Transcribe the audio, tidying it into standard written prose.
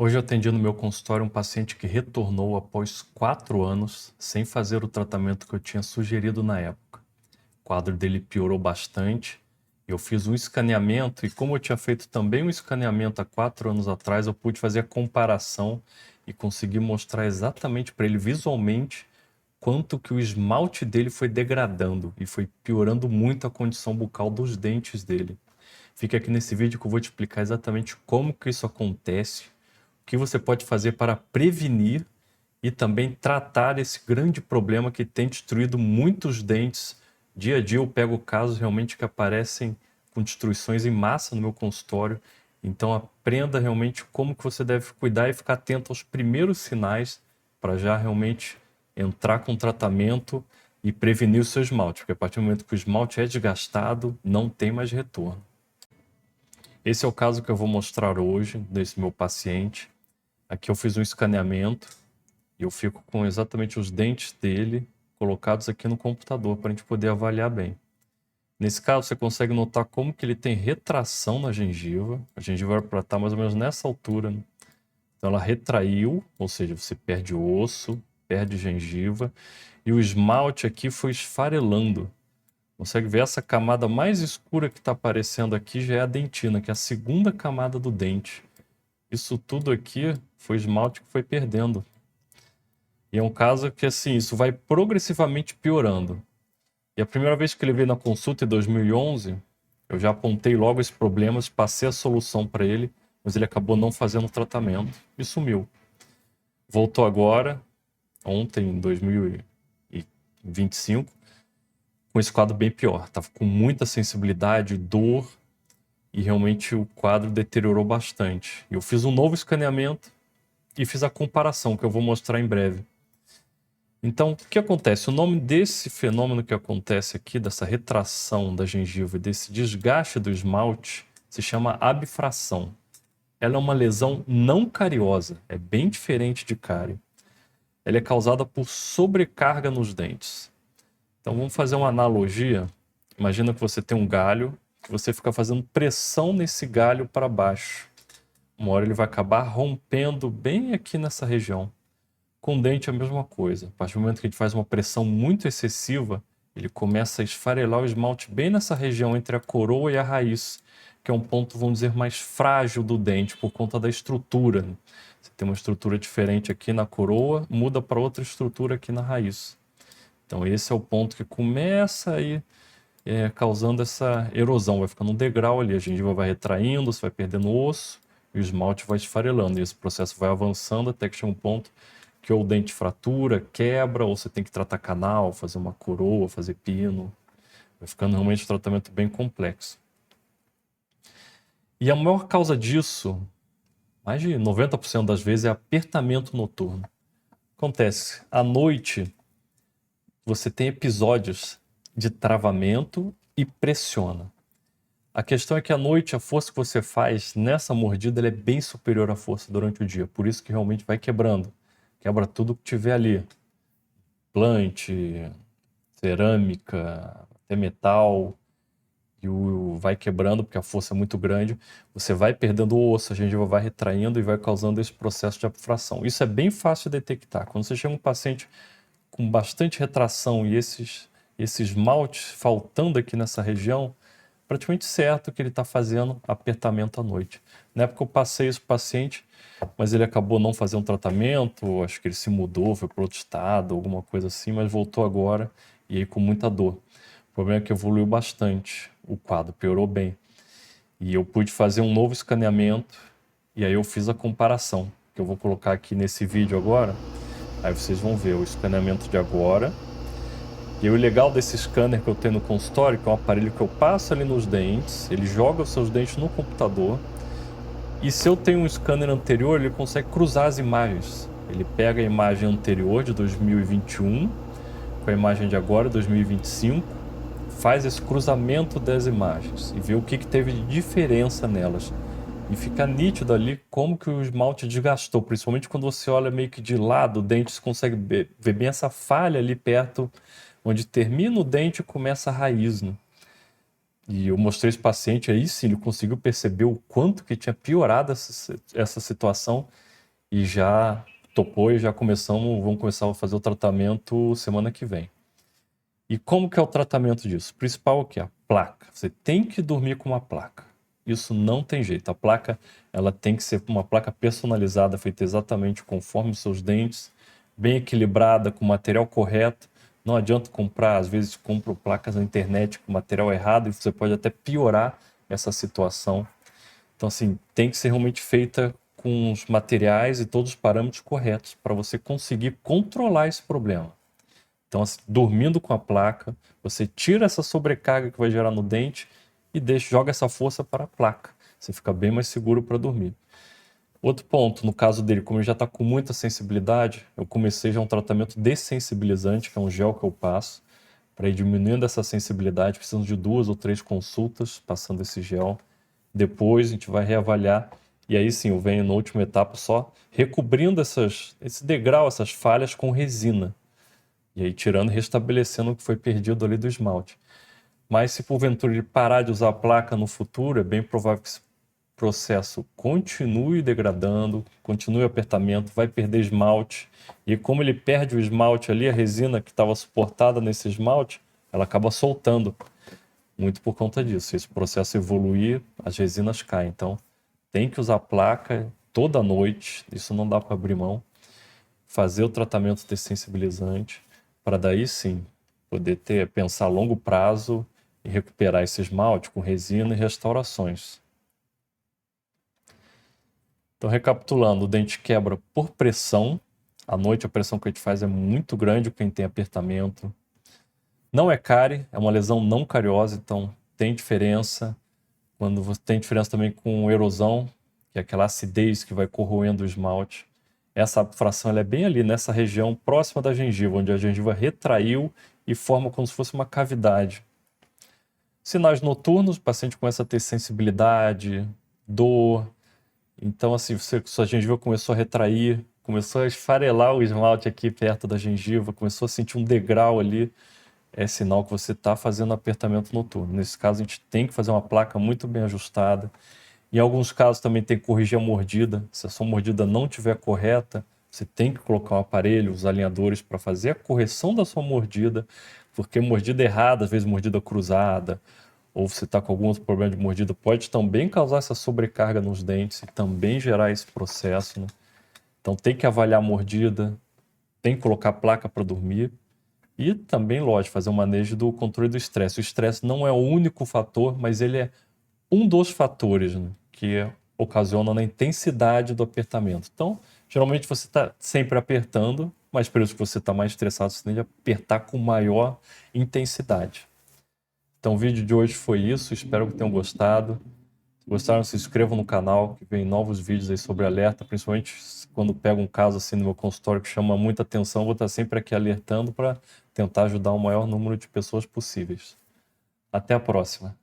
Hoje eu atendi no meu consultório um paciente que retornou após 4 anos sem fazer o tratamento que eu tinha sugerido na época. O quadro dele piorou bastante. Eu fiz um escaneamento e como eu tinha feito também um escaneamento há 4 anos atrás, eu pude fazer a comparação e consegui mostrar exatamente para ele visualmente quanto que o esmalte dele foi degradando e foi piorando muito a condição bucal dos dentes dele. Fica aqui nesse vídeo que eu vou te explicar exatamente como que isso acontece, o que você pode fazer para prevenir e também tratar esse grande problema que tem destruído muitos dentes. Dia a dia eu pego casos realmente que aparecem com destruições em massa no meu consultório. Então aprenda realmente como que você deve cuidar e ficar atento aos primeiros sinais para já realmente entrar com tratamento e prevenir o seu esmalte, porque a partir do momento que o esmalte é desgastado, não tem mais retorno. Esse é o caso que eu vou mostrar hoje desse meu paciente. Aqui eu fiz um escaneamento e eu fico com exatamente os dentes dele colocados aqui no computador para a gente poder avaliar bem. Nesse caso, você consegue notar como que ele tem retração na gengiva. A gengiva era para estar mais ou menos nessa altura, né? Então ela retraiu, ou seja, você perde osso, perde gengiva. E o esmalte aqui foi esfarelando. Consegue ver essa camada mais escura que está aparecendo aqui já é a dentina, que é a segunda camada do dente. Isso tudo aqui foi esmalte que foi perdendo. E é um caso que, assim, isso vai progressivamente piorando. E a primeira vez que ele veio na consulta, em 2011, eu já apontei logo esse problema, passei a solução para ele, mas ele acabou não fazendo o tratamento e sumiu. Voltou agora, ontem, em 2025, com esse quadro bem pior. Estava com muita sensibilidade, dor, e realmente o quadro deteriorou bastante. Eu fiz um novo escaneamento e fiz a comparação, que eu vou mostrar em breve. Então, o que acontece? O nome desse fenômeno que acontece aqui, dessa retração da gengiva e desse desgaste do esmalte, se chama abfração. Ela é uma lesão não cariosa, é bem diferente de cárie. Ela é causada por sobrecarga nos dentes. Então, vamos fazer uma analogia. Imagina que você tem um galho, que você fica fazendo pressão nesse galho para baixo. Uma hora ele vai acabar rompendo bem aqui nessa região. Com dente é a mesma coisa. A partir do momento que a gente faz uma pressão muito excessiva, ele começa a esfarelar o esmalte bem nessa região entre a coroa e a raiz, que é um ponto, vamos dizer, mais frágil do dente por conta da estrutura. Você tem uma estrutura diferente aqui na coroa, muda para outra estrutura aqui na raiz. Então esse é o ponto que começa aí causando essa erosão, vai ficando um degrau ali, a gengiva vai retraindo, você vai perdendo osso e o esmalte vai esfarelando. E esse processo vai avançando até que chega um ponto que ou o dente fratura, quebra, ou você tem que tratar canal, fazer uma coroa, fazer pino. Vai ficando realmente um tratamento bem complexo. E a maior causa disso, mais de 90% das vezes, é apertamento noturno. Acontece, à noite, você tem episódios de travamento e pressiona. A questão é que à noite a força que você faz nessa mordida ela é bem superior à força durante o dia. Por isso que realmente vai quebrando. Quebra tudo que tiver ali. Plante, cerâmica, até metal. E vai quebrando porque a força é muito grande. Você vai perdendo o osso, a gengiva vai retraindo e vai causando esse processo de abfração. Isso é bem fácil de detectar. Quando você chega um paciente com bastante retração e esses esmaltes faltando aqui nessa região, praticamente certo que ele está fazendo apertamento à noite. Na época eu passei isso para o paciente, mas ele acabou não fazendo tratamento, acho que ele se mudou, foi para outro estado, alguma coisa assim, mas voltou agora e aí com muita dor. O problema é que evoluiu bastante, o quadro piorou bem. E eu pude fazer um novo escaneamento e aí eu fiz a comparação, que eu vou colocar aqui nesse vídeo agora. Aí vocês vão ver o escaneamento de agora. E o legal desse scanner que eu tenho no consultório, que é um aparelho que eu passo ali nos dentes, ele joga os seus dentes no computador. E se eu tenho um scanner anterior, ele consegue cruzar as imagens. Ele pega a imagem anterior de 2021 com a imagem de agora, 2025, faz esse cruzamento das imagens e vê o que teve de diferença nelas. E fica nítido ali como que o esmalte desgastou, principalmente quando você olha meio que de lado, o dente, você consegue ver bem essa falha ali perto, onde termina o dente e começa a raiz, né? E eu mostrei esse paciente aí, sim, ele conseguiu perceber o quanto que tinha piorado essa situação e já topou e já vamos começar a fazer o tratamento semana que vem. E como que é o tratamento disso? O principal é o quê? A placa. Você tem que dormir com uma placa. Isso não tem jeito. A placa, ela tem que ser uma placa personalizada, feita exatamente conforme os seus dentes, bem equilibrada, com o material correto. Não adianta comprar, às vezes compro placas na internet com material errado e você pode até piorar essa situação. Então, assim, tem que ser realmente feita com os materiais e todos os parâmetros corretos para você conseguir controlar esse problema. Então, assim, dormindo com a placa, você tira essa sobrecarga que vai gerar no dente e joga essa força para a placa. Você fica bem mais seguro para dormir. Outro ponto, no caso dele, como ele já está com muita sensibilidade, eu comecei já um tratamento dessensibilizante, que é um gel que eu passo, para ir diminuindo essa sensibilidade. Precisamos de 2 ou 3 consultas passando esse gel. Depois a gente vai reavaliar. E aí sim, eu venho na última etapa só recobrindo esse degrau, essas falhas com resina. E aí tirando e restabelecendo o que foi perdido ali do esmalte. Mas se porventura ele parar de usar a placa no futuro, é bem provável que esse processo continue degradando, continue o apertamento, vai perder esmalte. E como ele perde o esmalte ali, a resina que estava suportada nesse esmalte, ela acaba soltando. Muito por conta disso. Se esse processo evoluir, as resinas caem. Então, tem que usar a placa toda noite, isso não dá para abrir mão. Fazer o tratamento dessensibilizante, para daí sim poder pensar a longo prazo e recuperar esse esmalte com resina e restaurações. Então, recapitulando, o dente quebra por pressão. À noite a pressão que a gente faz é muito grande quem tem apertamento. Não é cárie, é uma lesão não cariosa, então tem diferença. Quando você tem diferença também com erosão, que é aquela acidez que vai corroendo o esmalte. Essa fração ela é bem ali nessa região próxima da gengiva, onde a gengiva retraiu e forma como se fosse uma cavidade. Sinais noturnos, o paciente começa a ter sensibilidade, dor. Então, assim, sua gengiva começou a retrair, começou a esfarelar o esmalte aqui perto da gengiva, começou a sentir um degrau ali. É sinal que você está fazendo apertamento noturno. Nesse caso, a gente tem que fazer uma placa muito bem ajustada. Em alguns casos também tem que corrigir a mordida. Se a sua mordida não estiver correta, você tem que colocar um aparelho, os alinhadores, para fazer a correção da sua mordida, porque mordida errada, às vezes mordida cruzada, ou você está com algum outro problema de mordida, pode também causar essa sobrecarga nos dentes e também gerar esse processo, né? Então tem que avaliar a mordida, tem que colocar placa para dormir e também, lógico, fazer o manejo do controle do estresse. O estresse não é o único fator, mas ele é um dos fatores, né, que ocasiona na intensidade do apertamento. Então, geralmente você está sempre apertando, mas períodos que você está mais estressado, você tende a apertar com maior intensidade. Então, o vídeo de hoje foi isso. Espero que tenham gostado. Se gostaram, se inscrevam no canal, que vem novos vídeos aí sobre alerta, principalmente quando pego um caso assim no meu consultório que chama muita atenção, vou estar sempre aqui alertando para tentar ajudar o maior número de pessoas possíveis. Até a próxima.